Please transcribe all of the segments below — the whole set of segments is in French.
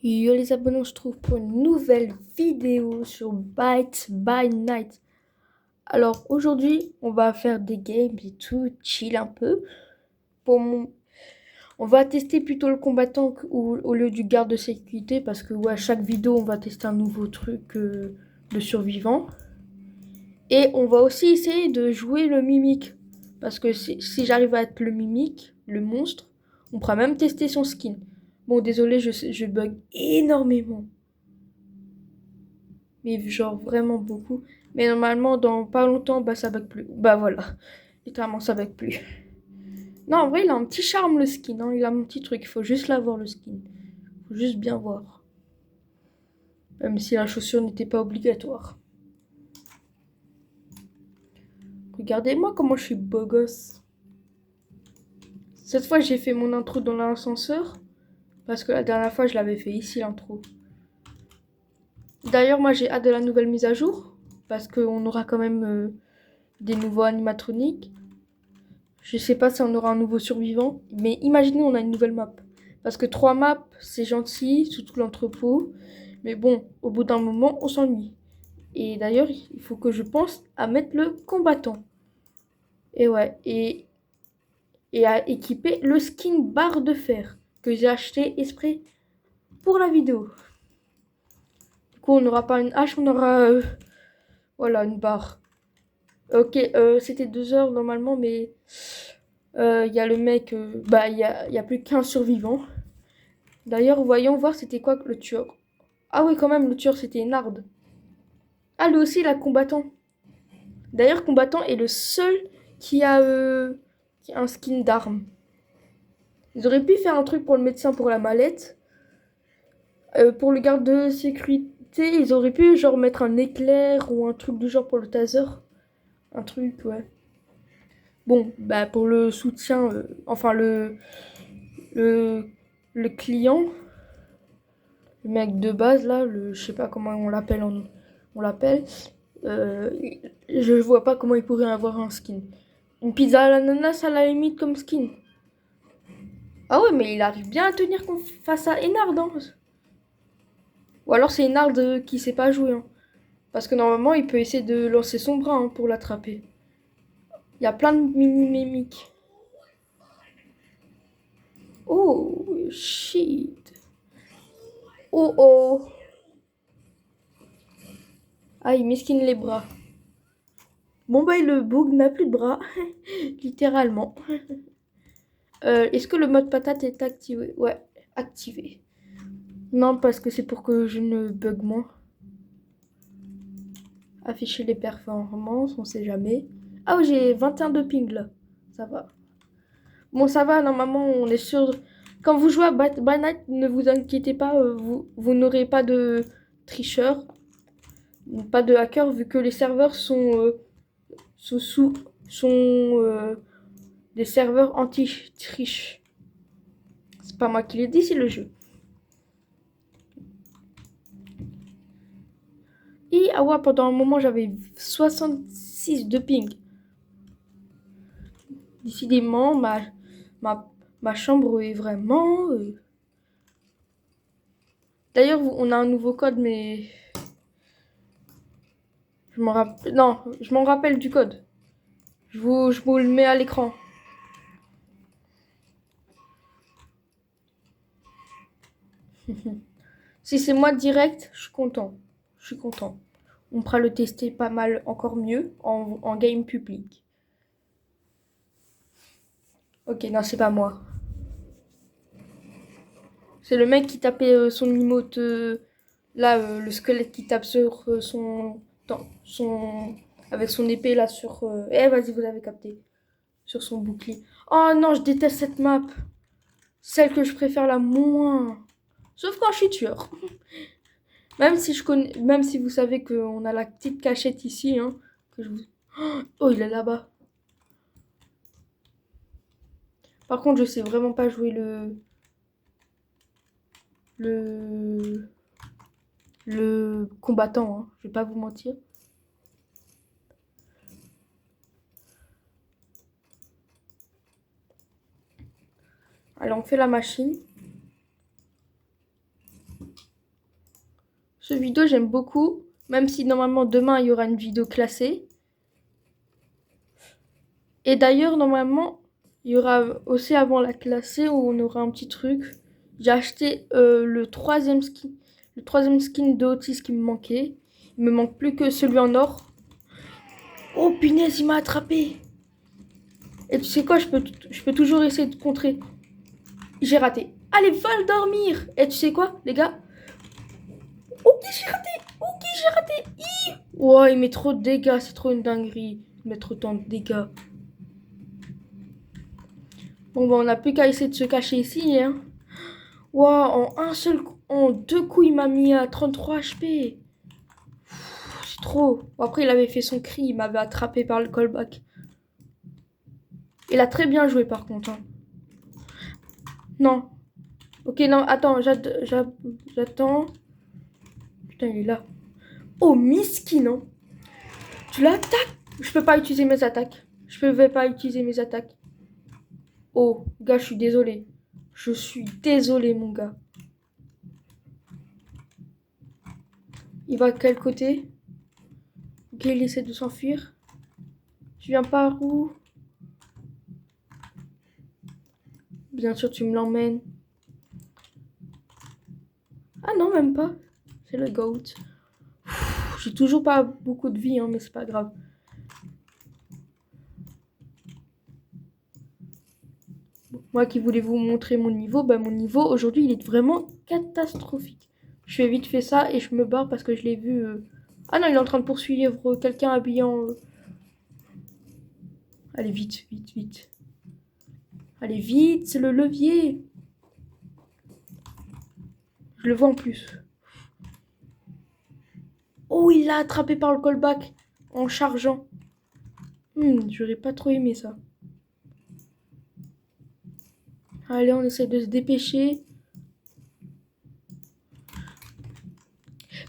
Yo les abonnés, on se trouve pour une nouvelle vidéo sur Byte by Night. Alors aujourd'hui, on va faire des games et tout, chill un peu. On va tester plutôt le combattant au lieu du garde de sécurité parce que ouais, à chaque vidéo, on va tester un nouveau truc de survivant. Et on va aussi essayer de jouer le mimique. Parce que si j'arrive à être le mimique, le monstre, on pourra même tester son skin. Bon, désolé, je bug énormément. Mais genre vraiment beaucoup. Mais normalement, dans pas longtemps, bah ça bug plus. Bah voilà, littéralement ça bug plus. Non, en vrai, il a un petit charme le skin, hein. Il a un petit truc, il faut juste l'avoir le skin. Faut juste bien voir. Même si la chaussure n'était pas obligatoire. Regardez-moi comment je suis beau gosse. Cette fois, j'ai fait mon intro dans l'ascenseur. Parce que la dernière fois, je l'avais fait ici, l'intro. D'ailleurs, moi, j'ai hâte de la nouvelle mise à jour. Parce qu'on aura quand même des nouveaux animatroniques. Je sais pas si on aura un nouveau survivant, mais imaginez on a une nouvelle map. Parce que 3 maps, c'est gentil, surtout l'entrepôt. Mais bon, au bout d'un moment, on s'ennuie. Et d'ailleurs, il faut que je pense à mettre le combattant. Et ouais, et à équiper le skin barre de fer que j'ai acheté exprès pour la vidéo. Du coup, on n'aura pas une hache, on aura voilà, une barre. Ok, c'était 2 heures normalement, mais il y a le mec, bah il y a plus qu'un survivant. D'ailleurs, voyons voir c'était quoi le tueur. Ah oui, quand même, le tueur c'était Nard. Ah, lui aussi, il a combattant. D'ailleurs, combattant est le seul qui a un skin d'arme. Ils auraient pu faire un truc pour le médecin pour la mallette. Pour le garde de sécurité, ils auraient pu genre mettre un éclair ou un truc du genre pour le taser. Un truc, ouais. Bon, bah pour le soutien, enfin le, le client, le mec de base là, je sais pas comment on l'appelle. Euh, je vois pas comment il pourrait avoir un skin. Une pizza à l'ananas à la limite comme skin. Ah ouais, mais il arrive bien à tenir face à Enard, hein. Ou alors c'est Enard qui sait pas jouer, hein. Parce que normalement, il peut essayer de lancer son bras, hein, pour l'attraper. Il y a plein de mini-mimiques. Oh, shit. Oh oh. Ah, il mesquine les bras. Bon bah, le bug n'a plus de bras. Littéralement. Est-ce que le mode patate est activé? Ouais, activé. Non, parce que c'est pour que je ne bug moins. Afficher les performances, on sait jamais. Ah oui, j'ai 21 de ping là. Ça va. Bon, ça va, normalement, on est sûr. Quand vous jouez à By Night, ne vous inquiétez pas, vous n'aurez pas de tricheur, pas de hacker, vu que les serveurs sont, sous, sont des serveurs anti-triche. C'est pas moi qui l'ai dit, c'est le jeu. Et ah ouais, pendant un moment, j'avais 66 de ping. Décidément, ma, ma chambre est vraiment... D'ailleurs, on a un nouveau code, mais... Je m'en rappelle... Non, je m'en rappelle du code. Je vous le mets à l'écran. Si c'est moi direct, je suis content. Je suis content. On pourra le tester pas mal, encore mieux, en game public. Ok, non, c'est pas moi. C'est le mec qui tapait son emote. Là, le squelette qui tape sur son. Avec son épée là sur. Eh, vas-y, vous avez capté. Sur son bouclier. Oh non, je déteste cette map. Celle que je préfère la moins. Sauf quand je suis tueur. Même si vous savez qu'on a la petite cachette ici, hein, que je vous... Oh, il est là-bas. Par contre, je sais vraiment pas jouer le, le combattant, hein. Je vais pas vous mentir. Allez, on fait la machine. Ce vidéo, j'aime beaucoup. Même si normalement demain, il y aura une vidéo classée. Et d'ailleurs, normalement, il y aura aussi avant la classée où on aura un petit truc. J'ai acheté le troisième skin. Le troisième skin de Otis qui me manquait. Il me manque plus que celui en or. Oh punaise, il m'a attrapé. Et tu sais quoi, je peux toujours essayer de contrer. J'ai raté. Allez, va le dormir. Et tu sais quoi, les gars? Ok, j'ai raté. Ok, j'ai raté. Ouais, il met trop de dégâts. C'est trop une dinguerie. Il met trop de dégâts. Bon, bah, on n'a plus qu'à essayer de se cacher ici, hein. Wow, en deux coups, il m'a mis à 33 HP. C'est trop. Bon, après, il avait fait son cri. Il m'avait attrapé par le callback. Il a très bien joué, par contre, hein. Non. Ok, non, attends, j'attends. Putain, il est là. Oh, miskin, hein. Tu l'attaques? Je peux pas utiliser mes attaques. Je peux pas utiliser mes attaques. Oh, gars, je suis désolé. Je suis désolé, mon gars. Il va à quel côté? Ok, il essaie de s'enfuir. Tu viens par où? Bien sûr, tu me l'emmènes. Ah non, même pas. C'est le GOAT. J'ai toujours pas beaucoup de vie, hein, mais c'est pas grave. Moi qui voulais vous montrer mon niveau, bah mon niveau aujourd'hui il est vraiment catastrophique. Je fais vite fait ça et je me barre parce que je l'ai vu. Ah non, il est en train de poursuivre quelqu'un habillé en. Allez, vite, vite, vite. Allez, vite, c'est le levier. Je le vois en plus. Oh, il l'a attrapé par le callback en chargeant. J'aurais pas trop aimé ça. Allez, on essaie de se dépêcher.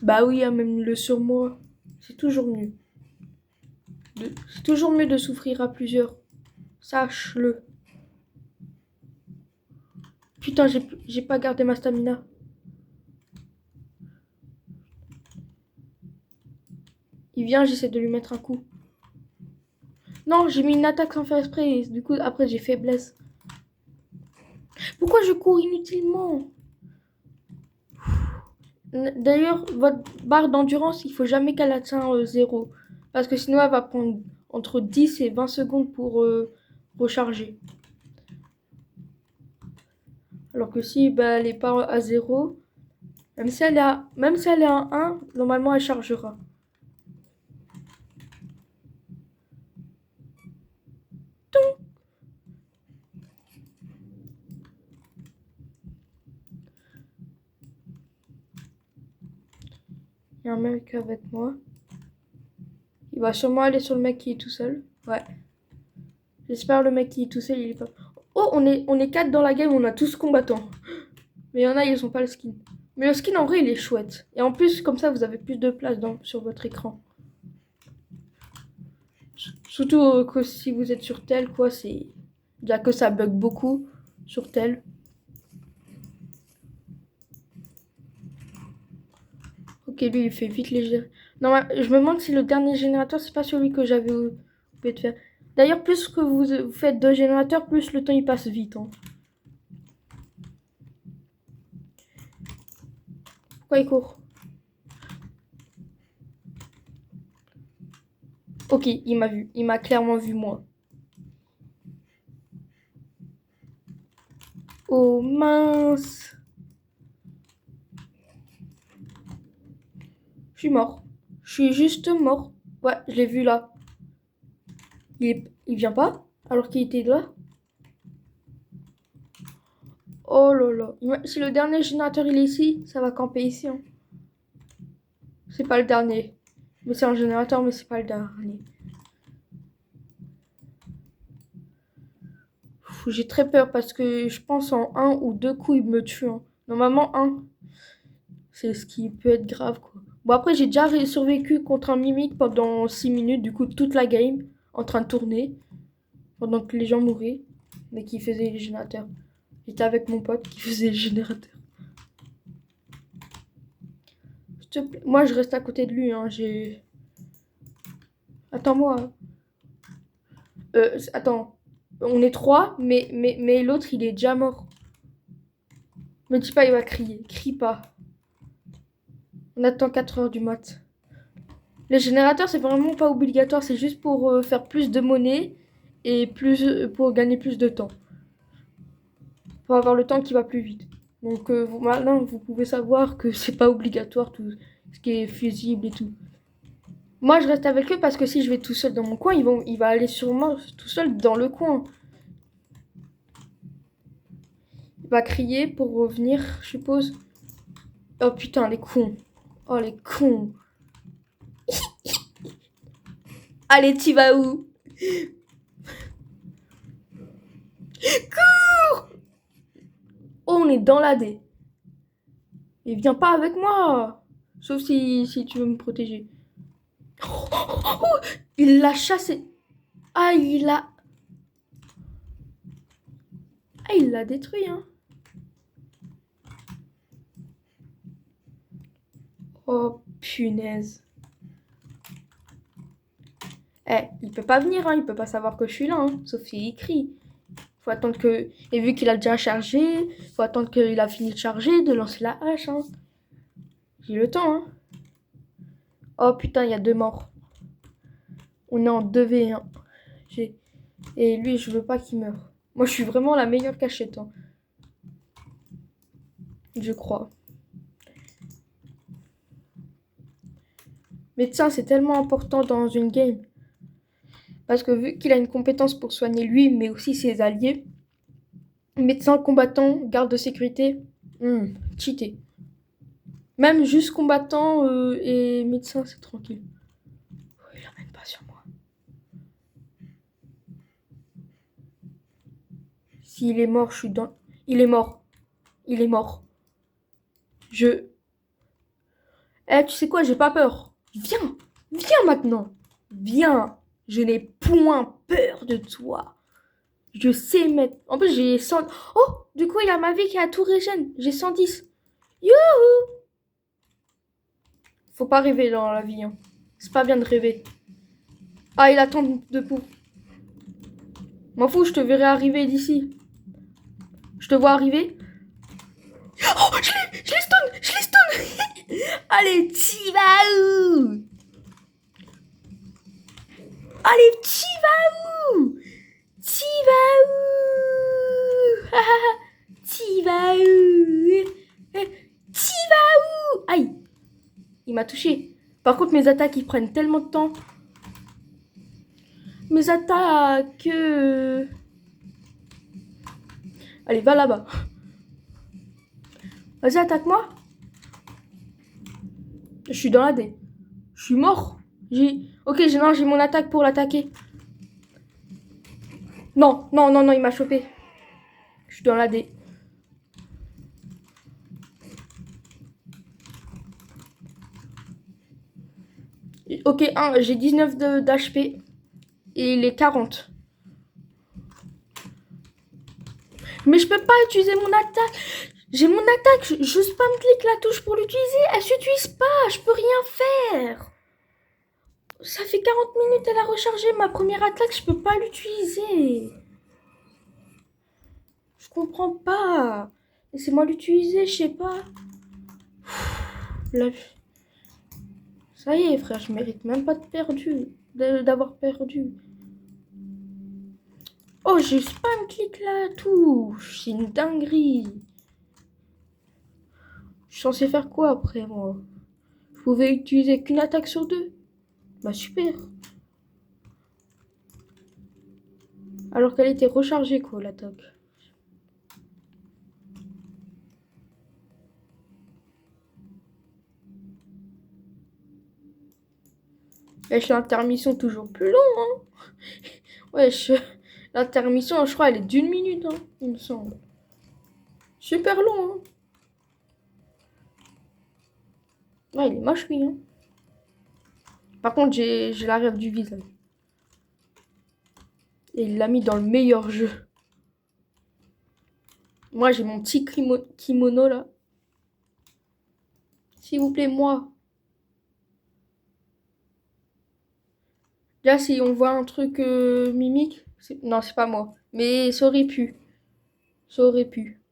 Bah oui, hein, même le surmoi, c'est toujours mieux. C'est toujours mieux de souffrir à plusieurs. Sache-le. Putain, j'ai pas gardé ma stamina. Il vient, j'essaie de lui mettre un coup. Non, j'ai mis une attaque sans faire exprès. Du coup, après, j'ai faiblesse. Pourquoi je cours inutilement? D'ailleurs, votre barre d'endurance, il faut jamais qu'elle atteigne 0. Parce que sinon, elle va prendre entre 10 et 20 secondes pour recharger. Alors que si bah, elle n'est pas à 0, même si elle est à 1, normalement, elle chargera. Il y a un mec avec moi. Il va sûrement aller sur le mec qui est tout seul. Ouais. J'espère le mec qui est tout seul, il est pas. Oh, on est 4 dans la game, on a tous combattants. Mais il y en a, ils ont pas le skin. Mais le skin en vrai, il est chouette. Et en plus, comme ça, vous avez plus de place sur votre écran. Surtout que si vous êtes sur tel, quoi, c'est. Déjà que ça bug beaucoup sur tel. Ok, lui, il fait vite léger. Non, je me demande si le dernier générateur, c'est pas celui que j'avais oublié de faire. D'ailleurs, plus que vous faites de générateurs, plus le temps il passe vite, hein. Pourquoi il court? Ok, il m'a vu. Il m'a clairement vu, moi. Oh mince. Je suis mort. Je suis juste mort. Ouais, je l'ai vu là. Il vient pas alors qu'il était là. Oh là là. Si le dernier générateur il est ici, ça va camper ici, hein. C'est pas le dernier. Mais c'est un générateur, mais c'est pas le dernier. J'ai très peur parce que je pense en un ou deux coups il me tue, hein. Normalement un. C'est ce qui peut être grave, quoi. Bon, après, j'ai déjà survécu contre un mimique pendant 6 minutes, du coup, toute la game, en train de tourner, pendant que les gens mouraient, mais qui faisaient les générateurs. J'étais avec mon pote qui faisait les générateurs. te plaît. Moi, je reste à côté de lui. Hein. Attends-moi. Attends. On est 3, mais l'autre, il est déjà mort. Me dis pas, il va crier. Crie pas. On attend 4 heures du mat. Les générateurs, c'est vraiment pas obligatoire. C'est juste pour faire plus de monnaie et pour gagner plus de temps. Pour avoir le temps qui va plus vite. Donc maintenant, vous pouvez savoir que c'est pas obligatoire tout ce qui est fusible et tout. Moi, je reste avec eux parce que si je vais tout seul dans mon coin, il va aller sûrement tout seul dans le coin. Il va crier pour revenir, je suppose. Oh putain, les cons. Oh, les cons. Allez, t'y vas où? Cours! Oh, on est dans la D. Et viens pas avec moi. Sauf si tu veux me protéger. Oh, il l'a chassé. Ah, il l'a détruit, hein. Oh, punaise. Il peut pas venir, hein. Il peut pas savoir que je suis là, hein. Sauf s'il crie. Faut attendre que... Et vu qu'il a déjà chargé, faut attendre qu'il a fini de charger, de lancer la hache, hein. J'ai le temps, hein. Oh, putain, il y a 2 morts. On est en 2v1. Et lui, je veux pas qu'il meure. Moi, je suis vraiment la meilleure cachette, hein. Je crois. Médecin, c'est tellement important dans une game. Parce que vu qu'il a une compétence pour soigner lui, mais aussi ses alliés, médecin, combattant, garde de sécurité, cheaté. Même juste combattant et médecin, c'est tranquille. Il n'emmène pas sur moi. S'il est mort, je suis dans... Il est mort. Il est mort. Tu sais quoi, j'ai pas peur. Viens. Viens maintenant. Viens. Je n'ai point peur de toi. Je sais mettre... En plus, j'ai 100... Oh, du coup, il y a ma vie qui a tout régène. J'ai 110. Youhou. Faut pas rêver dans la vie. Hein. C'est pas bien de rêver. Ah, il attend debout. M'en fous, je te verrai arriver d'ici. Je te vois arriver. Oh, je l'ai stun. Allez, t'y vas où? Allez, t'y vas où? T'y vas où? T'y vas où? T'y vas où? Aïe. Il m'a touché. Par contre, mes attaques, ils prennent tellement de temps. Mes attaques... Allez, va là-bas. Vas-y, attaque-moi. Je suis dans la D. Je suis mort. Ok, j'ai mon attaque pour l'attaquer. Non, il m'a chopé. Je suis dans la D. Ok, j'ai 19 d'HP. Et il est 40. Mais je peux pas utiliser mon attaque. J'ai mon attaque. Je spam clique la touche pour l'utiliser. Elle s'utilise pas. Je peux rien faire. Ça fait 40 minutes, elle a rechargé ma première attaque. Je peux pas l'utiliser. Je comprends pas. Laissez-moi l'utiliser, je sais pas. Là, ça y est, frère, je mérite même pas d'avoir perdu. Oh, j'ai spam clique la touche. C'est une dinguerie. Je suis censé faire quoi après, moi? Je pouvais utiliser qu'une attaque sur 2. Bah, super. Alors qu'elle était rechargée, quoi, l'attaque. Wesh, l'intermission toujours plus long, hein. Wesh, l'intermission, je crois, elle est d'1 minute, hein, il me semble. Super long, hein. Ouais, il est moche, lui, hein. Par contre, j'ai la rêve du visage. Et il l'a mis dans le meilleur jeu. Moi, j'ai mon petit kimono, là. S'il vous plaît, moi. Là, si on voit un truc mimique, non, c'est pas moi. Mais ça aurait pu. Ça aurait pu.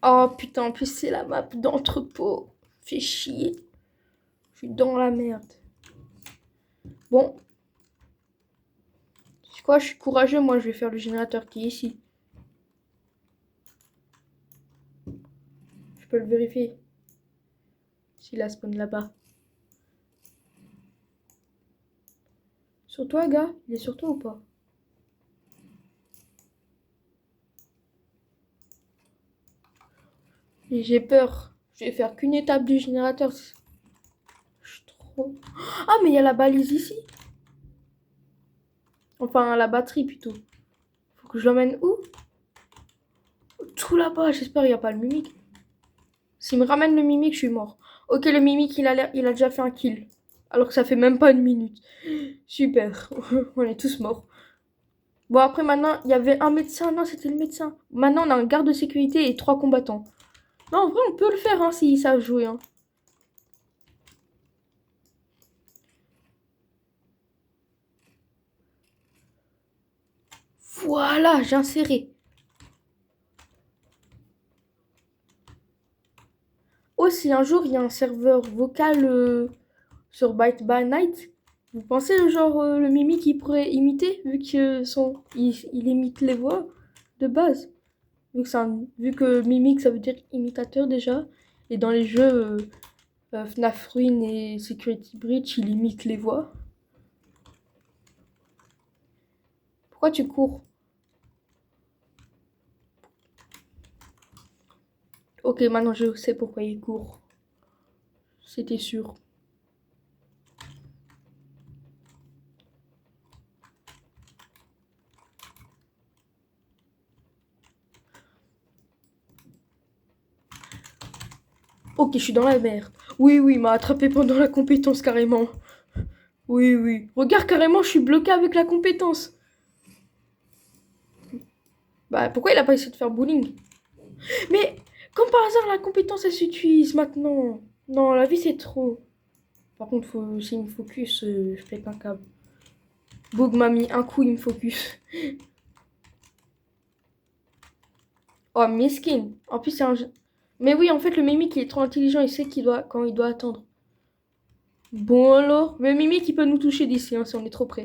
Oh putain, en plus, c'est la map d'entrepôt. Fait chier. Je suis dans la merde. Bon. C'est quoi, je suis courageux. Moi, je vais faire le générateur qui est ici. Je peux le vérifier. S'il a spawn là-bas. Sur toi, gars? Il est sur toi ou pas? Et j'ai peur. Je vais faire qu'une étape du générateur. Je suis trop... Ah, mais il y a la balise ici. Enfin, la batterie plutôt. Faut que je l'emmène où? Tout là-bas. J'espère qu'il n'y a pas le mimique. S'il me ramène le mimique, je suis mort. Ok, le mimique, il a déjà fait un kill. Alors que ça fait même pas une minute. Super. On est tous morts. Bon, après, maintenant, il y avait un médecin. Non, c'était le médecin. Maintenant, on a un garde de sécurité et 3 combattants. Non, en vrai, on peut le faire, hein, s'ils savent jouer, hein. Voilà, j'ai inséré. Oh, si un jour, il y a un serveur vocal sur Byte by Night, vous pensez le genre le Mimi qui pourrait imiter, vu que il imite les voix de base. Vu que Mimic ça veut dire imitateur déjà, et dans les jeux FNAF Ruin et Security Breach, il imite les voix. Pourquoi tu cours? Ok, maintenant je sais pourquoi il court. C'était sûr. Ok, je suis dans la merde. Oui, oui, il m'a attrapé pendant la compétence carrément. Oui, oui. Regarde, carrément, je suis bloqué avec la compétence. Bah, pourquoi il a pas essayé de faire bowling? Mais, comme par hasard, la compétence, elle s'utilise maintenant. Non, la vie, c'est trop. Par contre, s'il me focus, je pète un câble. Boog m'a mis un coup, il me focus. Oh, mesquine. En plus, c'est un jeu. Mais oui, en fait, le Mimic, il est trop intelligent, il sait quand il doit attendre. Bon alors, le Mimic, il peut nous toucher d'ici, hein, si on est trop près.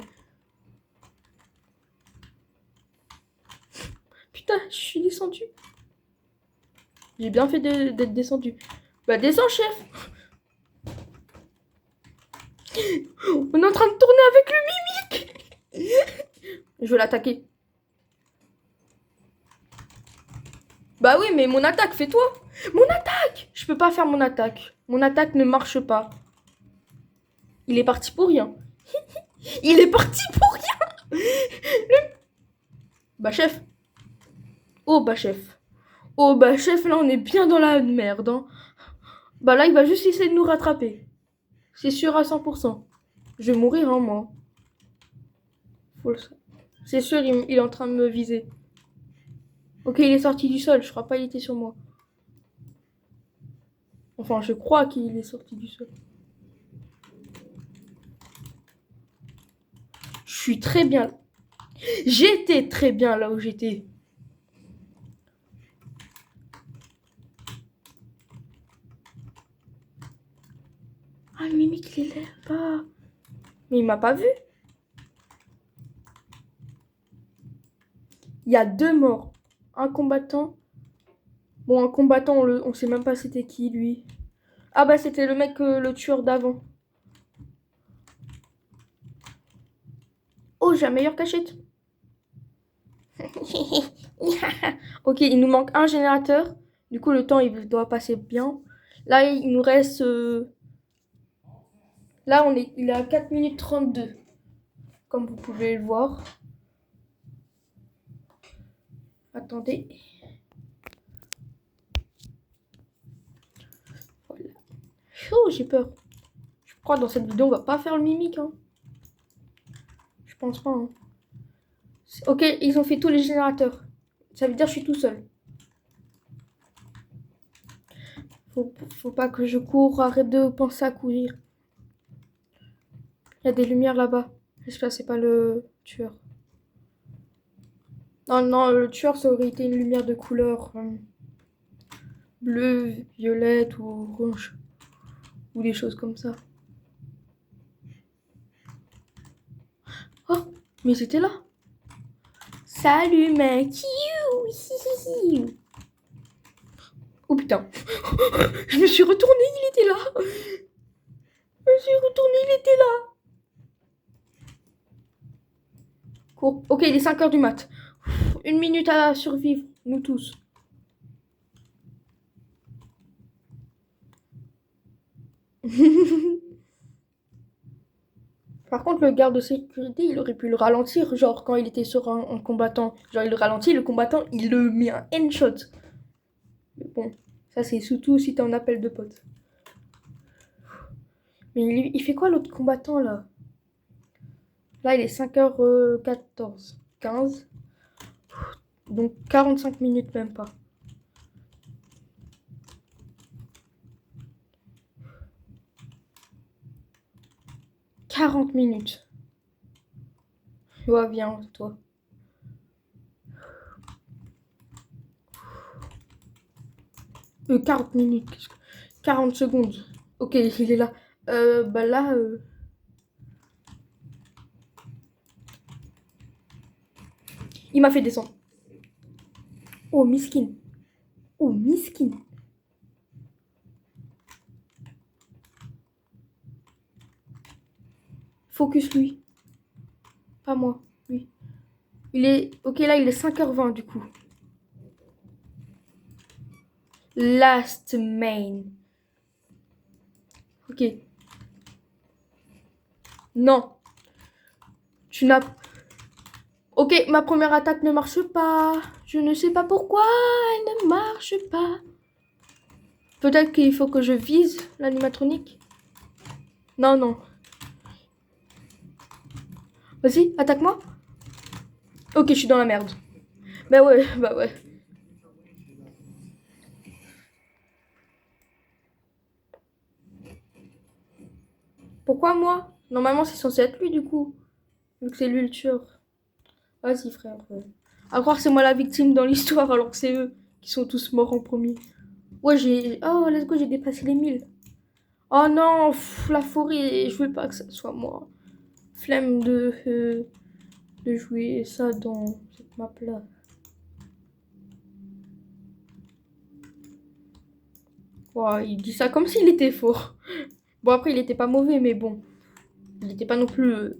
Putain, je suis descendu. J'ai bien fait d'être descendu. Bah, descends, chef. On est en train de tourner avec le Mimic. Je vais l'attaquer. Bah oui, mais mon attaque, fais-toi. Mon attaque. Je peux pas faire mon attaque. Mon attaque ne marche pas. Il est parti pour rien. Il est parti pour rien. Bah, chef. Oh, bah, chef. Oh, bah, chef, là, on est bien dans la merde, hein. Bah, là, il va juste essayer de nous rattraper. C'est sûr à 100%. Je vais mourir, hein, moi. C'est sûr, il est en train de me viser. Ok, il est sorti du sol. Je crois pas qu'il était sur moi. Enfin, je crois qu'il est sorti du sol. Je suis très bien. J'étais très bien là où j'étais. Ah, Mimic, il est là-bas. Mais il m'a pas vu. Il y a 2 morts. Un combattant. Bon, un combattant, on sait même pas c'était qui, lui. Ah bah, c'était le mec, le tueur d'avant. Oh, j'ai la meilleure cachette. Ok, il nous manque un générateur. Du coup, le temps, il doit passer bien. Là, il nous reste... Là, il est à 4 minutes 32. Comme vous pouvez le voir. Attendez. Voilà. Oh, j'ai peur. Je crois que dans cette vidéo, on va pas faire le mimique. Hein. Je pense pas. Hein. Ok, ils ont fait tous les générateurs. Ça veut dire que je suis tout seul. Faut pas que je cours. Arrête de penser à courir. Il y a des lumières là-bas. J'espère que c'est pas le tueur. Non, non, le tueur, ça aurait été une lumière de couleur bleue, violette ou rouge. Ou des choses comme ça. Oh, mais c'était là. Salut mec. Oh putain. Je me suis retournée, il était là. Je me suis retournée, il était là. Cours. Ok, il est 5h du mat. 1 minute à survivre, nous tous. Par contre, le garde de sécurité, il aurait pu le ralentir, genre quand il était sur un combattant. Genre, il le ralentit, le combattant, il le met un headshot. Mais bon, ça c'est surtout si t'es en appel de potes. Mais il fait quoi l'autre combattant là? Là, il est 5h14. 15. Donc 45 minutes même pas. « 40 minutes. Ouais, viens, toi. 40 minutes. 40 secondes. Ok, il est là. Bah là... Il m'a fait descendre. Oh, miskin. Oh, miskin. Focus lui. Pas moi, lui. Il est... Ok, là, il est 5h20 du coup. Last main. Ok. Non. Tu n'as... Ok, ma première attaque ne marche pas. Je ne sais pas pourquoi elle ne marche pas. Peut-être qu'il faut que je vise l'animatronique. Non, non. Vas-y, attaque-moi. Ok, je suis dans la merde. Bah ouais, bah ouais. Pourquoi moi? Normalement, c'est censé être lui du coup. Vu que c'est lui le tueur. Vas-y, frère. À croire que c'est moi la victime dans l'histoire alors que c'est eux qui sont tous morts en premier. Ouais, j'ai... Oh, let's go, j'ai dépassé les 1000. Oh non, la forêt, je veux pas que ça soit moi. Flemme de jouer ça dans cette map-là. Wow, il dit ça comme s'il était fort. Bon, après, il était pas mauvais, mais bon. Il était pas non plus...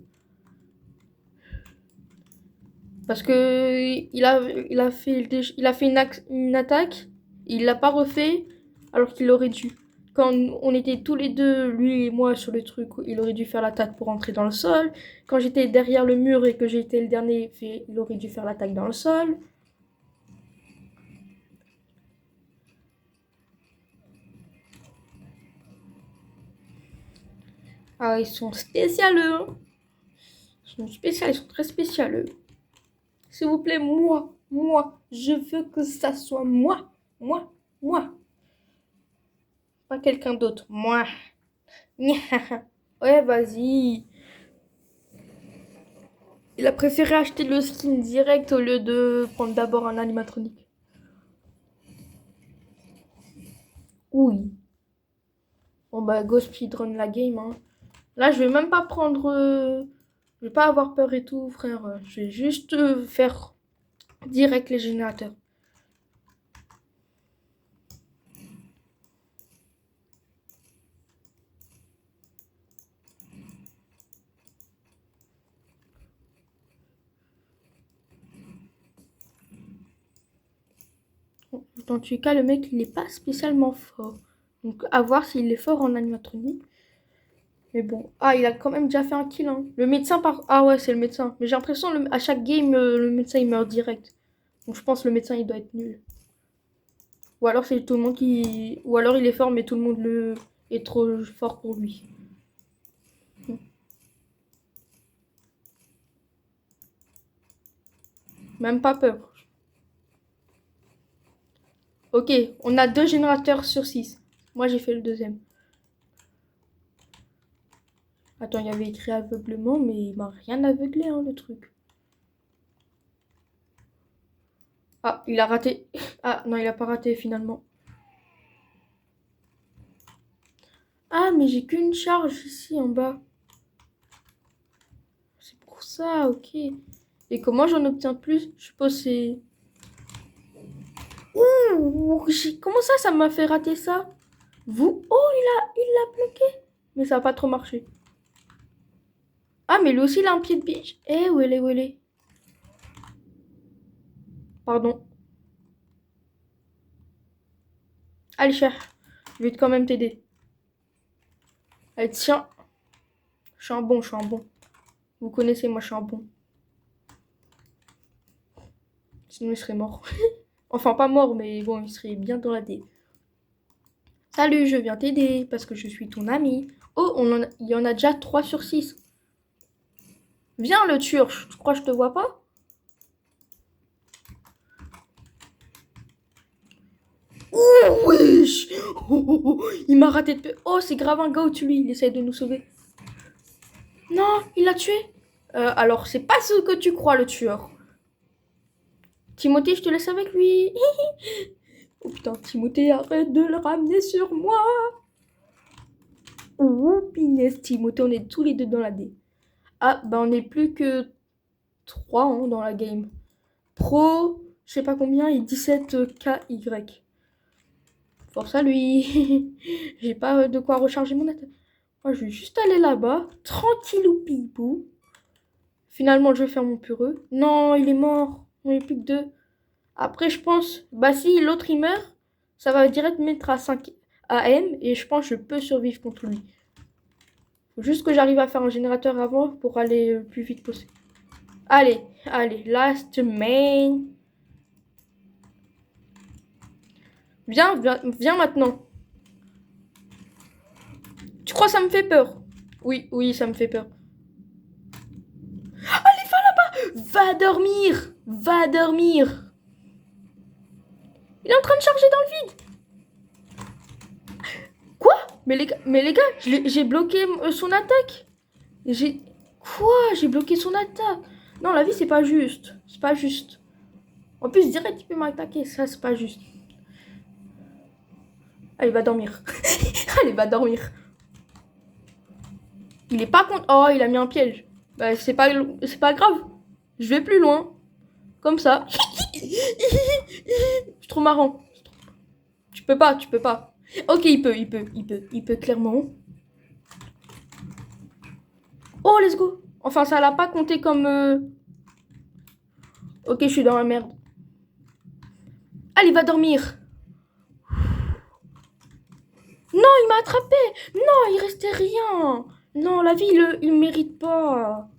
Parce que il a fait une attaque, il l'a pas refait alors qu'il aurait dû. Quand on était tous les deux, lui et moi, sur le truc, il aurait dû faire l'attaque pour entrer dans le sol. Quand j'étais derrière le mur et que j'étais le dernier, il aurait dû faire l'attaque dans le sol. Ah, ils sont spécialeux. Hein. Ils sont spéciaux, ils sont très spécialeux. S'il vous plaît, moi, je veux que ça soit moi. Pas quelqu'un d'autre, moi. Ouais, vas-y. Il a préféré acheter le skin direct au lieu de prendre d'abord un animatronique. Oui. Bon bah, go speedrun la game. Hein. Là, je vais même pas prendre... Je vais pas avoir peur et tout, frère. Je vais juste faire direct les générateurs. Dans tous les cas, le mec, il n'est pas spécialement fort. Donc, à voir s'il est fort en animatronique. Mais bon. Ah, il a quand même déjà fait un kill. Hein. Le médecin par... Ah ouais, c'est le médecin. Mais j'ai l'impression, à chaque game, le médecin, il meurt direct. Donc, je pense que le médecin, il doit être nul. Ou alors, c'est tout le monde qui... Ou alors, il est fort, mais tout le monde est trop fort pour lui. Même pas peur. Ok, on a 2 générateurs sur 6. Moi, j'ai fait le deuxième. Attends, il y avait écrit aveuglement, mais il m'a rien aveuglé, hein, le truc. Ah, il a raté. Ah, non, il a pas raté, finalement. Ah, mais j'ai qu'une charge ici, en bas. C'est pour ça, ok. Et comment j'en obtiens plus? Je suppose c'est... Ouh, comment ça m'a fait rater ça? Vous... Oh, il l'a bloqué. Mais ça n'a pas trop marché. Ah, mais lui aussi, il a un pied de biche. Eh, où elle est, où elle est? Pardon. Allez, cher. Je vais quand même t'aider. Allez, tiens. Je suis un bon, je suis un bon. Vous connaissez, moi, je suis un bon. Sinon, il serait mort. Enfin, pas mort, mais bon, il serait bien dans la dé. Salut, je viens t'aider parce que je suis ton ami. Oh, il y en a déjà 3 sur 6. Viens, le tueur. Je crois que je te vois pas? Oh, wesh. Il m'a raté de... Oh, c'est grave un gars au-dessus, lui. Il essaie de nous sauver. Non, il l'a tué. Alors, c'est pas ce que tu crois, le tueur. Timothée, je te laisse avec lui. Oh putain, Timothée, arrête de le ramener sur moi. Oh, pinesse, Timothée, on est tous les deux dans la D. Ah, bah on n'est plus que 3 hein, dans la game. Pro, je sais pas combien, et 17 KY. Force à lui. J'ai pas de quoi recharger mon attaque. Moi, je vais juste aller là-bas, tranquillou pipou. Finalement, je vais faire mon pureux. Non, il est mort. On est plus que 2. Après, je pense, bah si l'autre il meurt, ça va direct mettre à 5 AM et je pense que je peux survivre contre lui. Faut juste que j'arrive à faire un générateur avant pour aller le plus vite possible. Allez, allez, last main. Viens, viens maintenant. Tu crois que ça me fait peur? Oui, oui, ça me fait peur. Allez, va là-bas. Va dormir. Va dormir. Il est en train de charger dans le vide. Quoi? Mais les gars, j'ai bloqué son attaque. J'ai... Quoi? J'ai bloqué son attaque. Non, la vie, c'est pas juste. C'est pas juste. En plus, direct, il peut m'attaquer. Ça, c'est pas juste. Allez, va dormir. Allez, va dormir. Il est pas contre... Oh, il a mis un piège. Bah, c'est pas grave. Je vais plus loin. Comme ça. C'est trop marrant. Tu peux pas, tu peux pas. Ok, il peut clairement. Oh, let's go. Enfin, ça l'a pas compté comme... Ok, je suis dans la merde. Allez, va dormir. Non, il m'a attrapé. Non, il restait rien. Non, la vie, il mérite pas.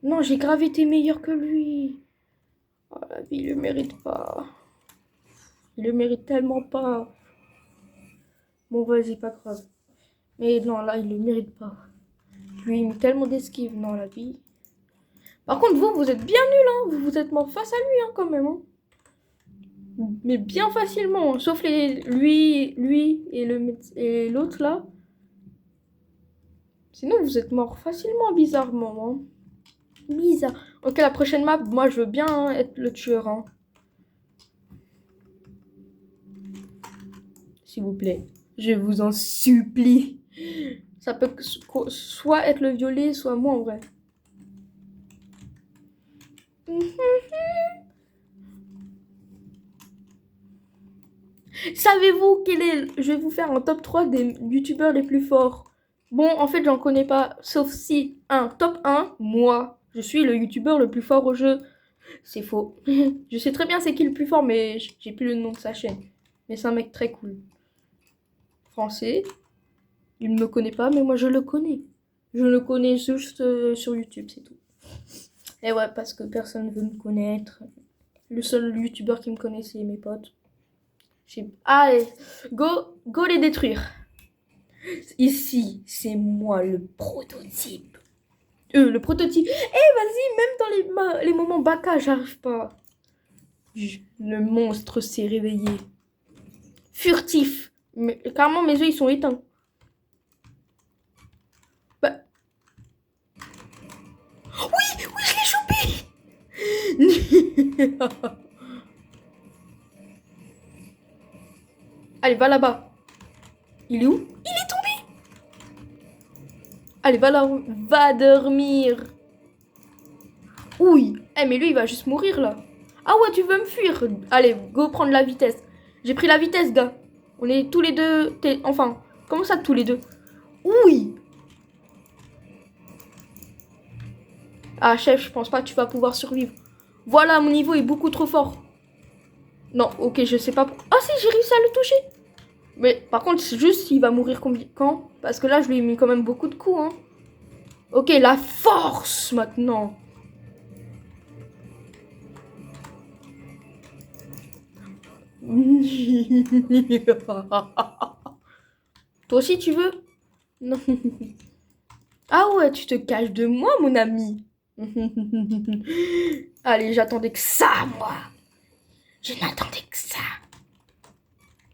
Non, j'ai grave été meilleur que lui. Oh, la vie, il le mérite pas. Il le mérite tellement pas. Bon, vas-y, pas grave. Mais non, là, il le mérite pas. Lui, il met tellement d'esquive. Non, la vie. Par contre, vous êtes bien nul, hein. Vous êtes mort face à lui, hein, quand même. Hein. Mais bien facilement. Hein. Sauf lui et l'autre, là. Sinon, vous êtes mort facilement, bizarrement. Hein. Bizarre. Ok, la prochaine map, moi, je veux bien être le tueur. Hein. S'il vous plaît. Je vous en supplie. Ça peut soit être le violet, soit moi, en vrai. Savez-vous quel est... Je vais vous faire un top 3 des youtubeurs les plus forts. Bon, en fait, j'en connais pas. Sauf si, top 1, moi. Je suis le youtubeur le plus fort au jeu. C'est faux. Je sais très bien c'est qui le plus fort, mais j'ai plus le nom de sa chaîne. Mais c'est un mec très cool. Français. Il ne me connaît pas, mais moi je le connais. Je le connais juste sur YouTube, c'est tout. Et ouais, parce que personne ne veut me connaître. Le seul youtubeur qui me connaît, c'est mes potes. Allez, go les détruire. Ici, c'est moi le prototype. Le prototype. Vas-y, même dans les moments baka, j'arrive pas. Le monstre s'est réveillé. Furtif. Mais carrément, mes yeux, ils sont éteints. Bah, Allez, va là-bas. Il est où? Il est tombé. Allez, va là. Va dormir. Oui. Eh, mais lui, il va juste mourir, là. Ah ouais, tu veux me fuir? Allez, go prendre la vitesse. J'ai pris la vitesse, gars. On est tous les deux... Enfin, comment ça, tous les deux? Oui. Ah, chef, je pense pas que tu vas pouvoir survivre. Voilà, mon niveau est beaucoup trop fort. Non, ok, je sais pas... Ah si, j'ai réussi à le toucher. Mais par contre, c'est juste s'il va mourir quand? Parce que là, je lui ai mis quand même beaucoup de coups, hein. Ok, la force, maintenant. Toi aussi, tu veux? Non. Ah ouais, tu te caches de moi, mon ami. Allez, j'attendais que ça, moi. Je n'attendais que ça.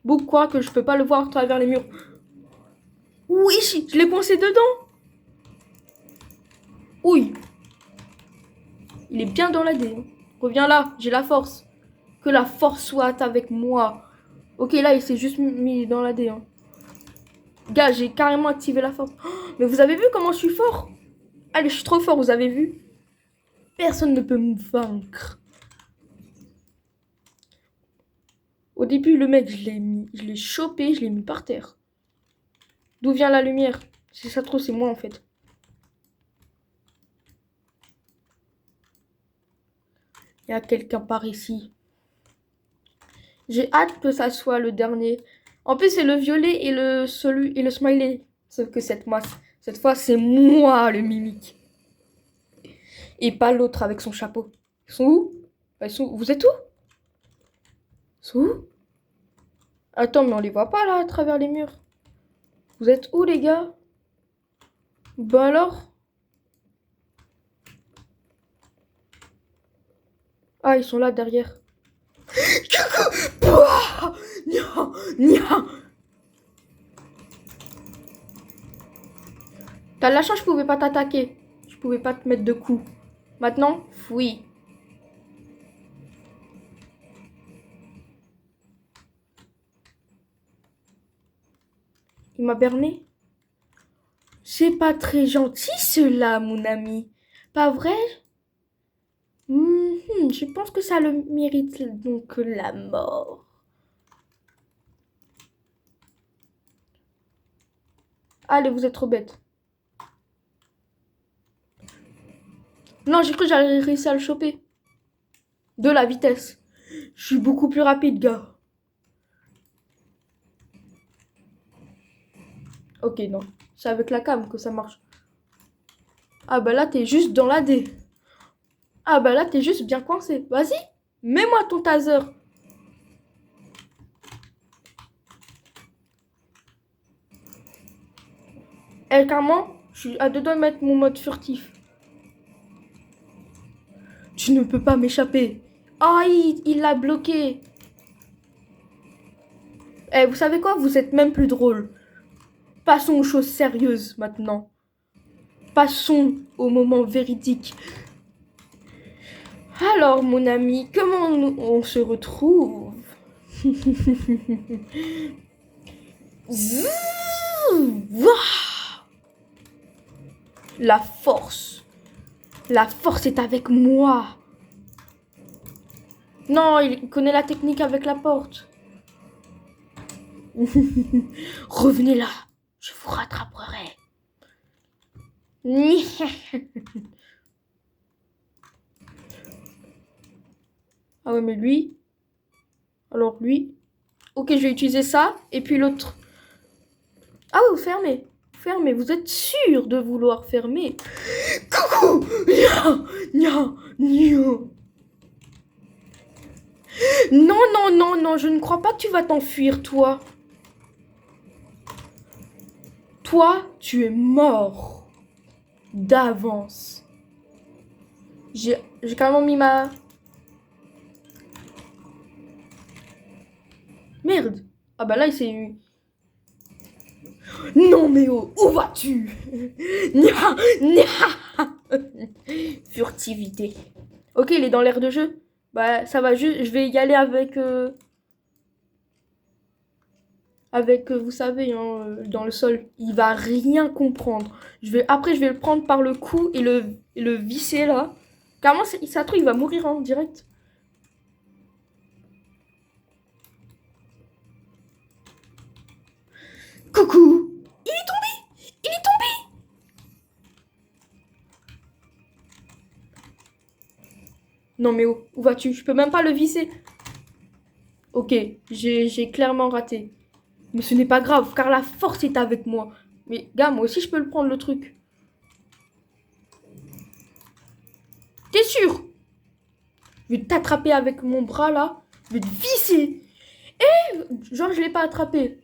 Beaucoup croient que je peux pas le voir à travers les murs. Oui, je l'ai coincé dedans. Oui. Il est bien dans la dé. Reviens là, j'ai la force. Que la force soit avec moi. Ok, là, il s'est juste mis dans la dé. Hein. Gars, j'ai carrément activé la force. Oh, mais vous avez vu comment je suis fort? Allez, je suis trop fort, vous avez vu? Personne ne peut me vaincre. Au début, le mec, je l'ai chopé, je l'ai mis par terre. D'où vient la lumière? Si ça trop, c'est moi en fait. Il y a quelqu'un par ici. J'ai hâte que ça soit le dernier. En plus, c'est le violet et le smiley. Sauf que cette fois, c'est moi le mimique. Et pas l'autre avec son chapeau. Ils sont où? Vous êtes où? Ils sont où? Attends, mais on les voit pas là à travers les murs. Vous êtes où les gars? Bah alors? Ah, ils sont là derrière. T'as de la chance, je pouvais pas t'attaquer. Je pouvais pas te mettre de coups. Maintenant, oui. Il m'a berné. C'est pas très gentil cela, mon ami. Pas vrai? Je pense que ça le mérite donc la mort. Allez, vous êtes trop bête. Non, j'ai cru que j'allais réussir à le choper. De la vitesse. Je suis beaucoup plus rapide, gars. Ok, non. C'est avec la cam que ça marche. Ah bah là, t'es juste dans la D. Ah bah là, t'es juste bien coincé. Vas-y, mets-moi ton taser. Eh, carrément, je suis à deux doigts de mettre mon mode furtif. Tu ne peux pas m'échapper. Ah, il l'a bloqué. Eh, vous savez quoi? Vous êtes même plus drôle. Passons aux choses sérieuses maintenant. Passons au moment véridique. Alors, mon ami, comment on se retrouve? La force. La force est avec moi. Non, il connaît la technique avec la porte. Revenez là, je vous rattraperai. Ah ouais, mais lui... Alors lui... Ok, je vais utiliser ça. Et puis l'autre... Ah oui, vous fermez. Fermez. Vous êtes sûr de vouloir fermer? Coucou. Nya. Non, non, non, non. Je ne crois pas que tu vas t'enfuir, toi. Toi, tu es mort. D'avance. J'ai carrément mis ma... Merde. Ah bah là, il s'est eu... Non mais oh, où vas-tu? Furtivité. Ok, il est dans l'aire de jeu. Bah, ça va juste. Je vais y aller avec. Vous savez, hein, dans le sol. Il va rien comprendre. Après, je vais le prendre par le cou et le visser là. Carrément, ça trouve, il va mourir en direct. Coucou! Il est tombé! Il est tombé! Non mais où vas-tu? Je peux même pas le visser. Ok, j'ai clairement raté. Mais ce n'est pas grave, car la force est avec moi. Mais gars, moi aussi je peux le prendre le truc. T'es sûr? Je vais t'attraper avec mon bras là. Je vais te visser. Genre je l'ai pas attrapé.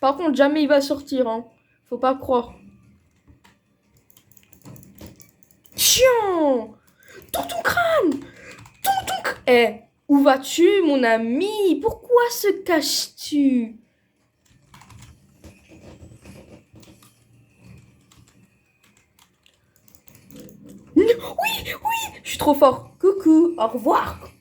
Par contre, jamais il va sortir, hein. Faut pas croire. Tiens! Dans ton crâne! Eh, où vas-tu, mon ami? Pourquoi se caches-tu? Oui, oui, je suis trop fort. Coucou, au revoir.